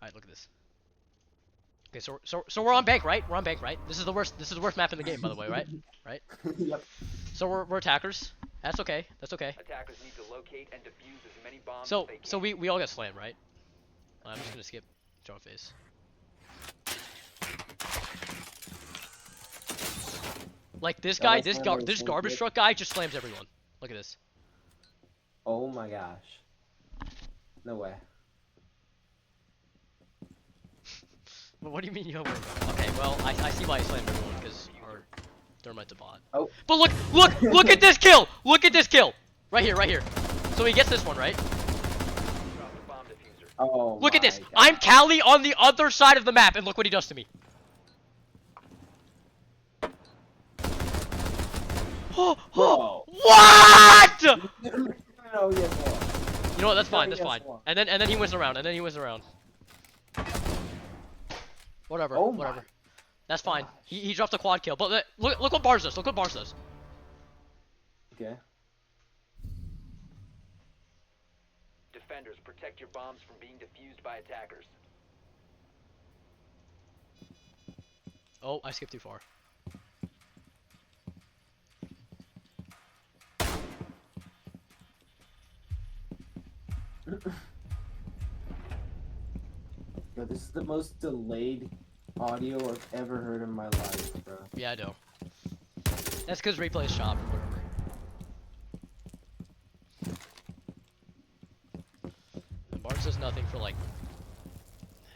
Alright, look at this. Okay, so we're on bank, right? We're on bank, right? This is the worst. This is the worst map in the game, by the way, right? Right. Yep. So we're attackers. That's okay. That's okay. Attackers need to locate and defuse as many bombs as So they can. so we all got slammed, right? I'm just gonna skip drone phase. Like this guy, this garbage truck guy just slams everyone. Look at this. Oh my gosh. No way. But what do you mean you have one? Okay, well I see why he slammed everyone because our thermite's a bot. Oh. But look at this kill! Look at this kill! Right here, right here. So he gets this one, right? Drop the bomb diffuser. Oh. Look at this. my I'm God. Callie on the other side of the map, and look what he does to me. Bro. What? No, yes, more. You know what? That's fine. That's Yes, fine. more. And then he wins around. And then he wins around. Whatever. Oh my whatever. That's fine. gosh. He dropped a quad kill. But look what Barnes does. Look what Barnes does. Okay. Defenders, protect your bombs from being defused by attackers. Oh, I skipped too far. Yo, this is the most delayed audio I've ever heard in my life, bro. Yeah, I know. That's because replay's shop or whatever. And Barnes does nothing for like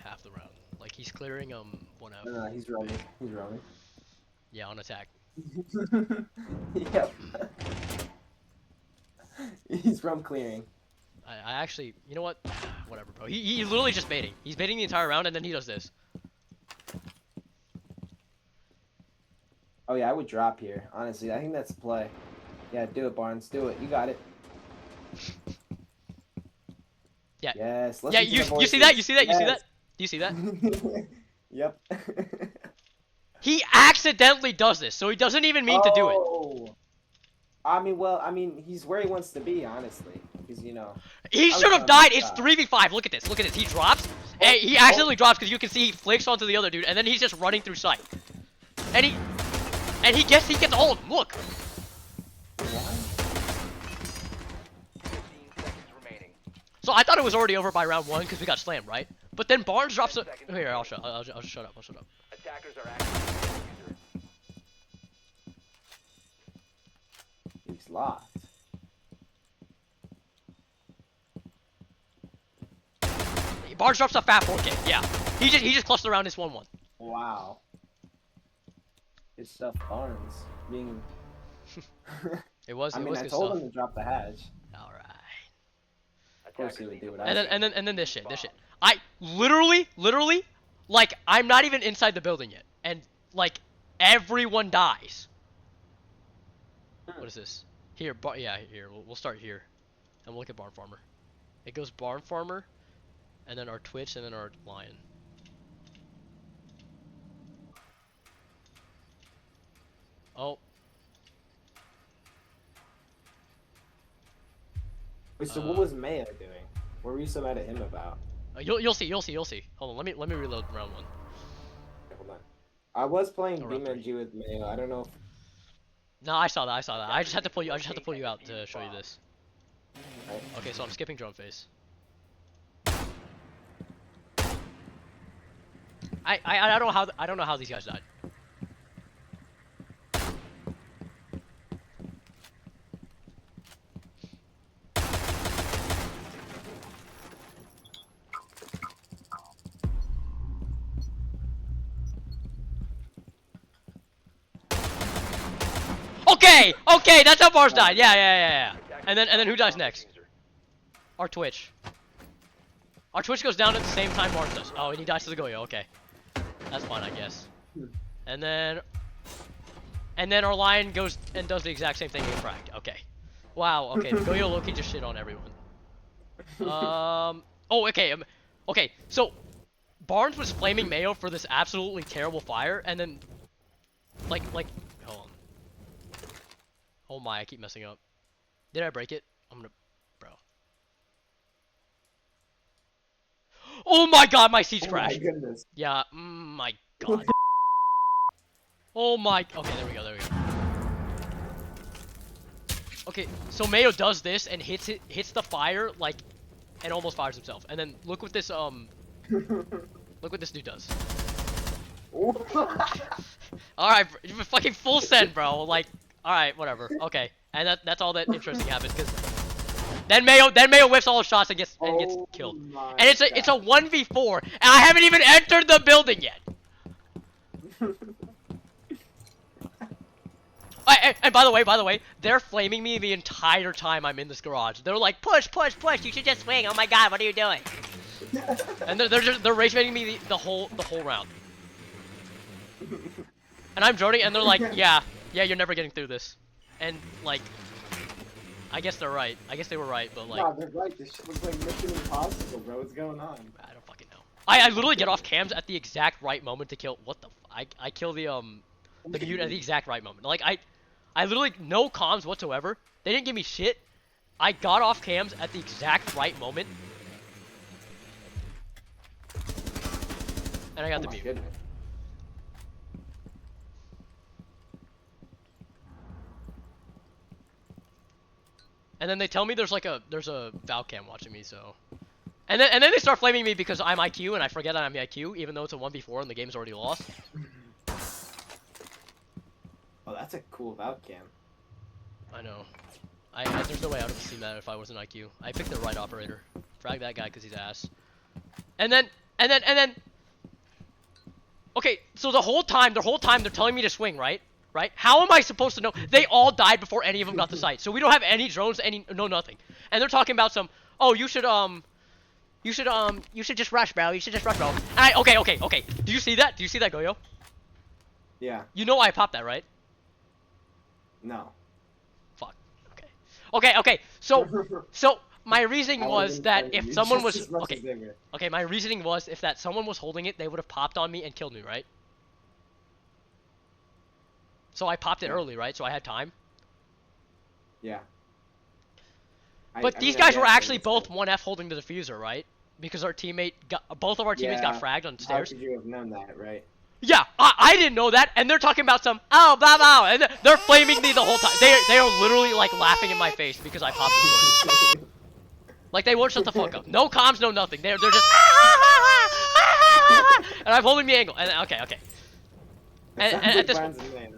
half the round. Like he's clearing 1F. No, he's roaming. He's roaming. Yeah, on attack. Yep. He's rum clearing. I actually, you know what? Whatever, bro. He's literally just baiting. He's baiting the entire round and then he does this. Oh yeah, I would drop here. Honestly, I think that's a play. Yeah, do it, Barnes. Do it. You got it. Yeah. Yes. Let's Yeah, listen to you see that? You voices. see that? You see Yes. that? Do you see that? Yep. He accidentally does this, so he doesn't even mean to do it. Oh. I mean, he's where he wants to be, honestly. Because, you know. He I should have was died. gonna It's stop. 3v5. Look at this. Look at this. He drops. Hey, he accidentally drops because you can see he flicks onto the other dude, and then he's just running through sight. And he gets all of them. Look. 15 seconds remaining. So I thought it was already over by round 1 because we got slammed, right? But then Barnes drops a. Here, I'll shut up. I'll shut up. I'll shut up. Attackers are active. He's locked. Barnes drops a fat 4K. Yeah. He just clustered around this 1-1. Wow. Good stuff, Barnes. Being. It was. I It mean, was I good told stuff. him to drop the hatch. All right. Of course he Attackers would need do to what I locate said. And then this shit. I literally, like I'm not even inside the building yet, and like everyone dies. What is this? Here, yeah, here. We'll start here, and we'll look at Barn Farmer. It goes Barn Farmer, and then our Twitch, and then our Lion. Oh, Wait, so what was Mayo doing? What were you so mad at him about? you'll see. Hold on, let me reload round 1. Okay, hold on. I was playing Oh, round BeamNG with Mayo. I don't know if. No, I saw that. I just had to pull you. I just had to pull you out to show you this. Right. Okay, so I'm skipping drone phase. I don't know how these guys died. Okay, that's how Bars died. Yeah. And then who dies next? Our Twitch. Our Twitch goes down at the same time Bars does. Oh, and he dies to the Goyo. Okay, that's fine, I guess. And then our Lion goes and does the exact same thing in Fragged. Okay. Wow. Okay, the Goyo Loki just shit on everyone. Oh, okay. Okay. So Barnes was flaming Mayo for this absolutely terrible fire, and then like hold on. Oh my, I keep messing up. Did I break it? I'm gonna, bro. Oh my god, my seats Oh my crashed. goodness. Yeah, my god. Oh my. Okay, there we go. There we go. Okay, so Mayo does this and hits the fire like, and almost fires himself. And then look what this look what this dude does. All right, fucking full send, bro. Like, all right, whatever. Okay, and that's all that interesting happens because then Mayo whiffs all his shots and gets killed. And it's a 1v4, and I haven't even entered the building yet. And by the way, they're flaming me the entire time I'm in this garage. They're like, push, you should just swing. Oh my god, what are you doing? And they're rage baiting me the whole round. And I'm droning, and they're like, yeah, you're never getting through this. And like, I guess they're right. I guess they were right, but like, No, they're right. This shit looks like Mission Impossible, bro. What's going on? I don't fucking know. I literally get off cams at the exact right moment to kill. What the? I kill the mute at the exact right moment. Like I literally no comms whatsoever. They didn't give me shit. I got off cams at the exact right moment, and I got the Oh my mute. goodness. And then they tell me there's a Valve cam watching me, so. And then they start flaming me because I'm IQ and I forget that I'm IQ, even though it's a 1v4 and the game's already lost. Oh, that's a cool Valve cam. I know. There's no way I would have seen that if I wasn't IQ. I picked the right operator. Frag that guy because he's ass. And then. Okay, so the whole time they're telling me to swing, right? Right? How am I supposed to know? They all died before any of them got to site. So we don't have any drones, nothing. And they're talking about some, oh, you should just rush, bro. You should just rush, bro. And okay. Do you see that? Do you see that, Goyo? Yeah. You know I popped that, right? No. Fuck. Okay. So my reasoning was that if someone was okay, my reasoning was if that someone was holding it, they would have popped on me and killed me, right? So I popped it early, right? So I had time. Yeah. But these guys were actually both 1F holding the diffuser, right? Because both of our teammates got fragged on stairs. How could you have known that, right? Yeah, I didn't know that, and they're talking about some blah blah, and they're flaming me the whole time. They are literally like laughing in my face because I popped the door. Like they won't shut the fuck up. No comms, no nothing. They're just and I'm holding the angle. And okay. And at this Barnes and Main.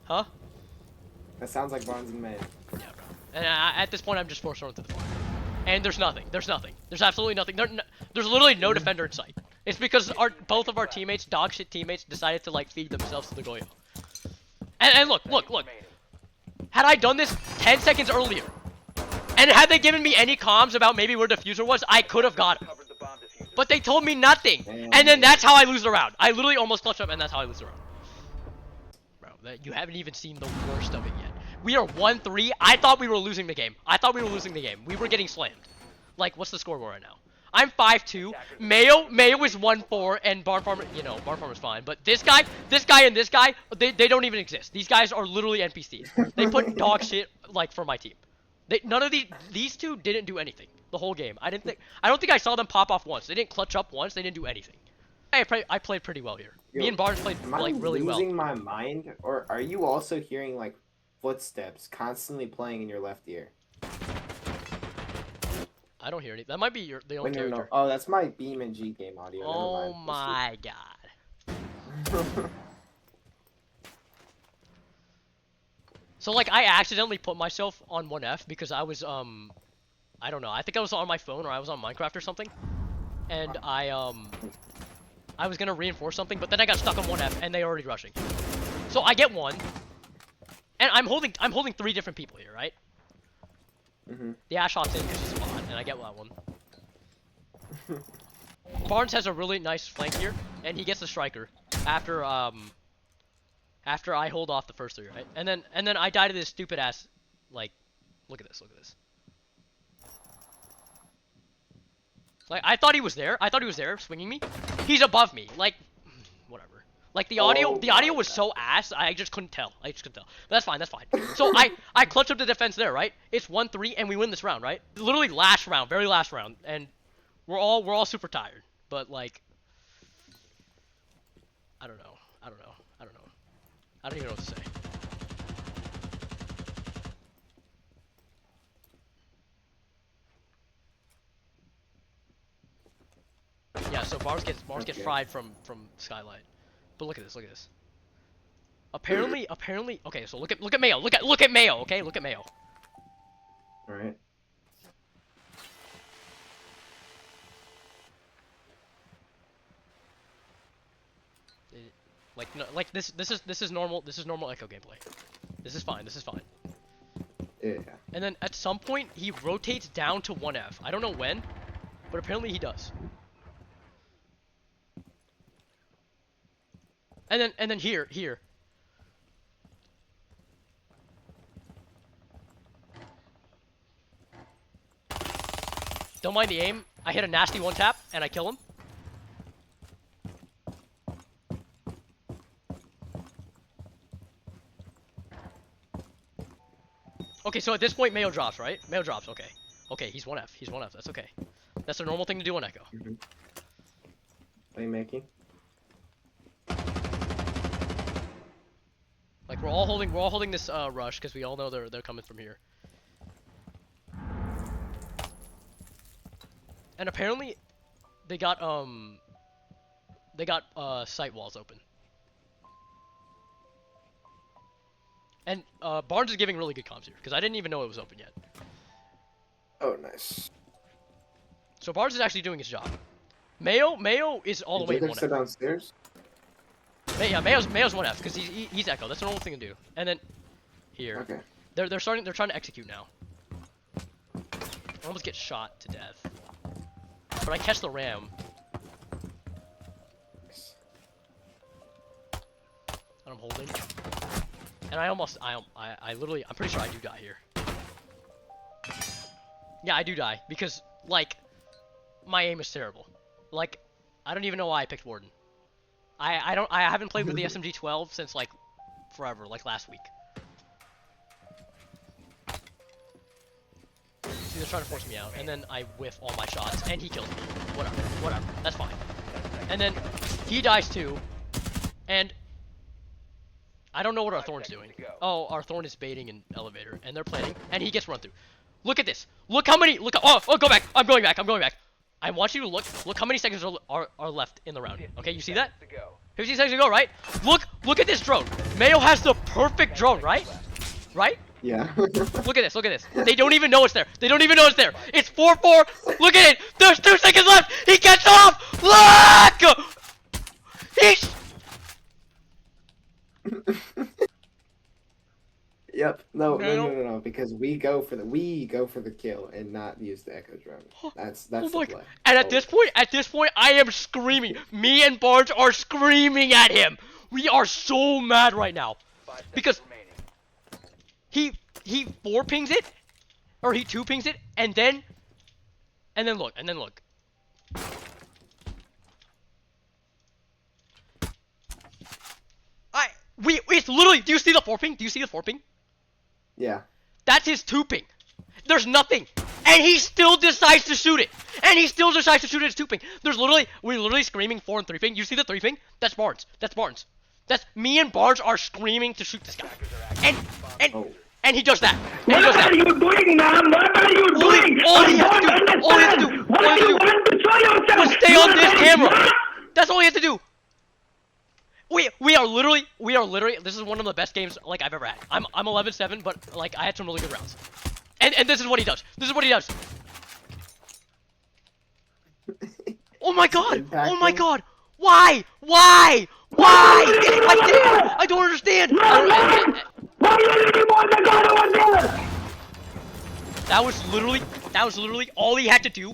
Huh? That sounds like Barnes and Main. Yeah, bro. And at this point, I'm just forced thrown to the floor. And there's nothing. There's absolutely nothing. There's literally no defender in sight. It's because both of our teammates, dog shit teammates, decided to like feed themselves to the Goyo. And look. Had I done this 10 seconds earlier, and had they given me any comms about maybe where diffuser was, I could have got him. But they told me nothing. And then that's how I lose the round. I literally almost clutched up, and that's how I lose the round. Bro, you haven't even seen the worst of it yet. We are 1-3. I thought we were losing the game. We were getting slammed. Like, what's the scoreboard right now? I'm 5-2. Mayo is 1-4, and Barn Farmer, Barn Farmer's fine. But this guy, and this guy, they don't even exist. These guys are literally NPCs. They put dog shit, like, for my team. None of these two didn't do anything the whole game. I don't think I saw them pop off once. They didn't clutch up once. They didn't do anything. I played pretty well here. Me and Barnes played like really well. Am I losing my mind, or are you also hearing like footsteps constantly playing in your left ear? I don't hear anything. That might be the only No. character. Oh, that's my Beam and G game audio. Oh my god. So like I accidentally put myself on 1F because I was I don't know. I think I was on my phone or I was on Minecraft or something. And I was gonna reinforce something, but then I got stuck on 1F and they already rushing. So I get one. And I'm holding 3 different people here, right? The Ash hops in because he's a bot, and I get that one. Barnes has a really nice flank here, and he gets the striker after I hold off the first 3, right? And then I die to this stupid ass, like, look at this. Like I thought he was there swinging me. He's above me, like, whatever. Like the audio was so ass, I just couldn't tell. But that's fine. So I clutch up the defense there, right? It's 1-3 and we win this round, right? Literally last round, very last round, and We're all super tired, but like, I don't know. I don't even know what to say. Yeah, so Barnes gets Okay. fried from Skylight. But look at this. Apparently, okay, so look at Mayo. Look at Mayo, okay? Look at Mayo. All right. Like no, like this is normal. This is normal Echo gameplay. This is fine. Yeah. And then at some point he rotates down to 1F. I don't know when, but apparently he does. And then here. Don't mind the aim. I hit a nasty one tap and I kill him. Okay, so at this point Mayo drops, right? Mayo drops, okay. Okay, he's 1F. That's okay. That's a normal thing to do on Echo. Playmaking. Like we're all holding this rush because we all know they're coming from here. And apparently they got sight walls open. And Barnes is giving really good comms here because I didn't even know it was open yet. Oh, nice. So Barnes is actually doing his job. Mayo is all the way in Jacob 1F. sit downstairs. Yeah, Mayo's 1F because he's Echo. That's the normal thing to do. And then here, Okay. they're trying to execute now. I almost get shot to death, but I catch the ram. And I'm holding. And I literally, I'm pretty sure I do die here. Yeah, I do die because like my aim is terrible. Like I don't even know why I picked Warden. I haven't played with the SMG-12 since like forever, like last week. See, they're trying to force me out, and then I whiff all my shots, and he kills me. Whatever, that's fine. And then he dies too, and I don't know what our Thorn's doing. Oh, our Thorn is baiting an elevator, and they're planning, and he gets run through. Look at this. Look how many. Oh, go back. I'm going back. I want you to look how many seconds are left in the round. Okay, you see that? 15 seconds to go, right? Look at this drone. Mayo has the perfect drone, right? Right? Yeah. Look at this. They don't even know it's there. It's 4-4. Look at it. There's 2 seconds left. He gets off. Look! He's... Yep. No. Because we go for the kill and not use the Echo drone. That's the play. And at this point, I am screaming. Me and Barnes are screaming at him. We are so mad right now because he 4 pings it, or he 2 pings it, and then look. It's literally. Do you see the 4 ping? Yeah. That's his 2 ping. There's nothing. And he still decides to shoot it. And he still decides to shoot it as 2 ping. We're literally screaming 4 and 3 ping. You see the 3 ping? That's Barnes. That's me and Barnes are screaming to shoot this guy. And he does that. What are you doing, man? What are you doing? All he has to do was stay on this camera. That's all he has to do. We are literally, this is one of the best games, like, I've ever had. I'm 11-7, but, like, I had some really good rounds. And this is what he does. Oh my god! Why? It's right there! I don't understand! That was literally, all he had to do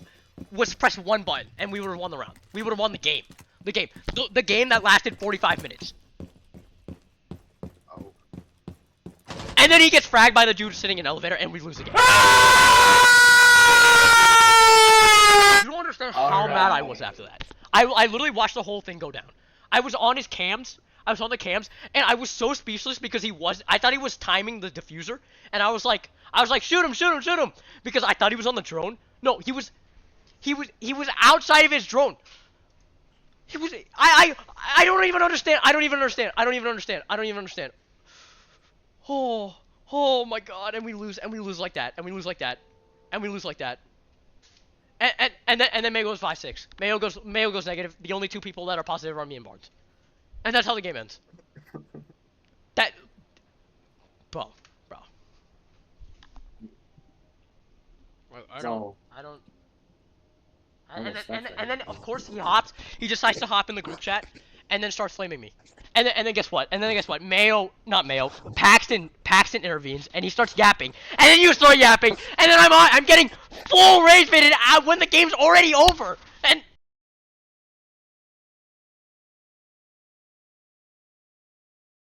was press 1 button, and we would have won the round. We would have won the game. The game that lasted 45 minutes. Oh. And then he gets fragged by the dude sitting in an elevator, and we lose the game. You don't understand how mad I was after that. I literally watched the whole thing go down. I was on his cams. I was on the cams, and I was so speechless because I thought he was timing the diffuser, and I was like, shoot him, because I thought he was on the drone. No, He was outside of his drone. He was. I don't even understand. I don't even understand. Oh my God! And we lose like that. And then Mayo goes 5-6. Mayo goes negative. The only two people that are positive are me and Barnes. And that's how the game ends. That, bro. I don't. And then of course he decides to hop in the group chat, and then starts flaming me. And then guess what? Paxton intervenes, and he starts yapping, and then you start yapping, and then I'm getting full rage baited out when the game's already over.